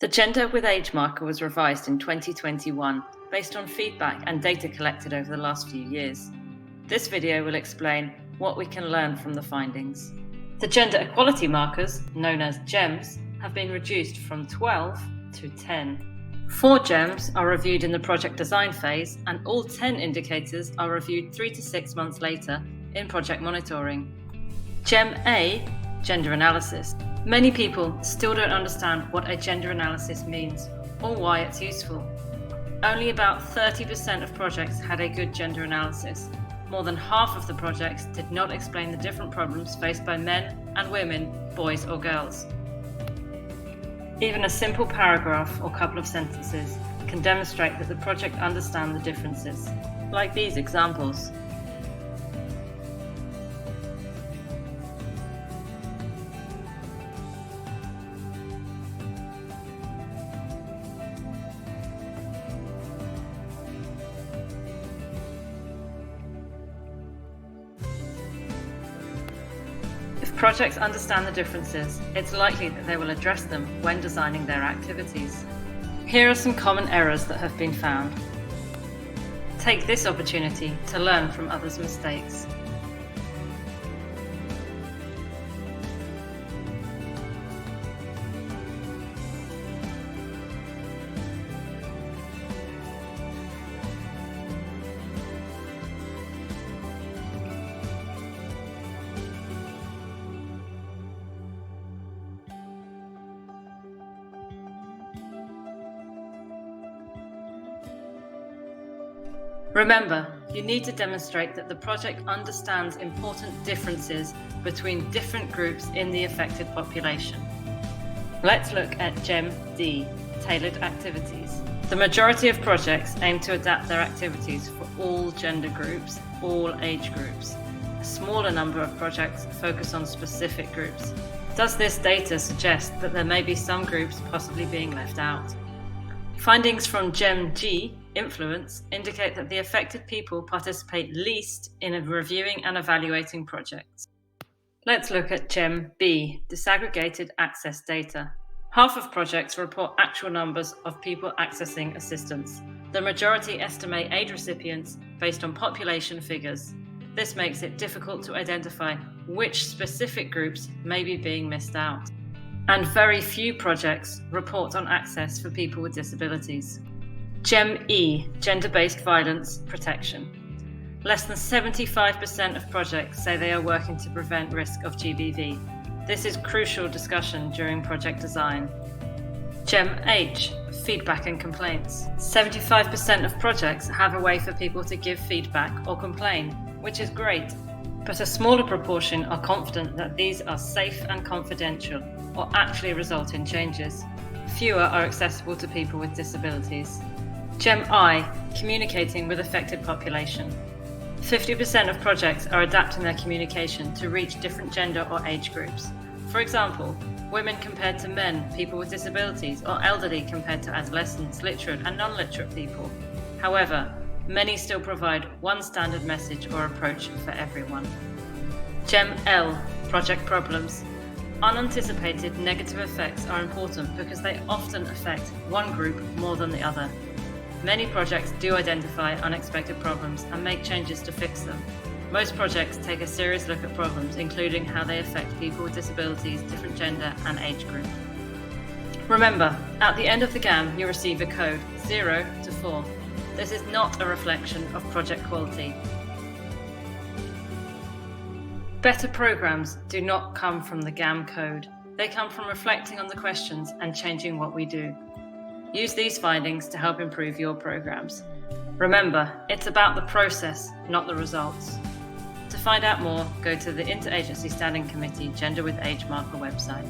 The gender with age marker was revised in 2021 based on feedback and data collected over the last few years. This video will explain what we can learn from the findings. The gender equality markers, known as GEMs, have been reduced from 12 to 10. 4 GEMs are reviewed in the project design phase, and all 10 indicators are reviewed 3 to 6 months later in project monitoring. GEM A, gender analysis. Many people still don't understand what a gender analysis means or why it's useful. Only about 30% of projects had a good gender analysis. More than half of the projects did not explain the different problems faced by men and women, boys or girls. Even a simple paragraph or couple of sentences can demonstrate that the project understands the differences, like these examples. If projects understand the differences, it's likely that they will address them when designing their activities. Here are some common errors that have been found. Take this opportunity to learn from others' mistakes. Remember, you need to demonstrate that the project understands important differences between different groups in the affected population. Let's look at GEM D, tailored activities. The majority of projects aim to adapt their activities for all gender groups, all age groups. A smaller number of projects focus on specific groups. Does this data suggest that there may be some groups possibly being left out? Findings from GEM G, influence, indicate that the affected people participate least in reviewing and evaluating projects. Let's look at GEM B, disaggregated access data. Half of projects report actual numbers of people accessing assistance. The majority estimate aid recipients based on population figures. This makes it difficult to identify which specific groups may be being missed out. And very few projects report on access for people with disabilities. GEM E, gender-based violence protection. Less than 75% of projects say they are working to prevent risk of GBV. This is crucial discussion during project design. GEM H, feedback and complaints. 75% of projects have a way for people to give feedback or complain, which is great, but a smaller proportion are confident that these are safe and confidential or actually result in changes. Fewer are accessible to people with disabilities. GEM I, communicating with affected population. 50% of projects are adapting their communication to reach different gender or age groups. For example, women compared to men, people with disabilities, or elderly compared to adolescents, literate and non-literate people. However, many still provide one standard message or approach for everyone. GEM L, project problems. Unanticipated negative effects are important because they often affect one group more than the other. Many projects do identify unexpected problems and make changes to fix them. Most projects take a serious look at problems, including how they affect people with disabilities, different gender and age group. Remember, at the end of the GAM, you receive a code 0 to 4. This is not a reflection of project quality. Better programs do not come from the GAM code. They come from reflecting on the questions and changing what we do. Use these findings to help improve your programs. Remember, it's about the process, not the results. To find out more, go to the Interagency Standing Committee Gender with Age Marker website.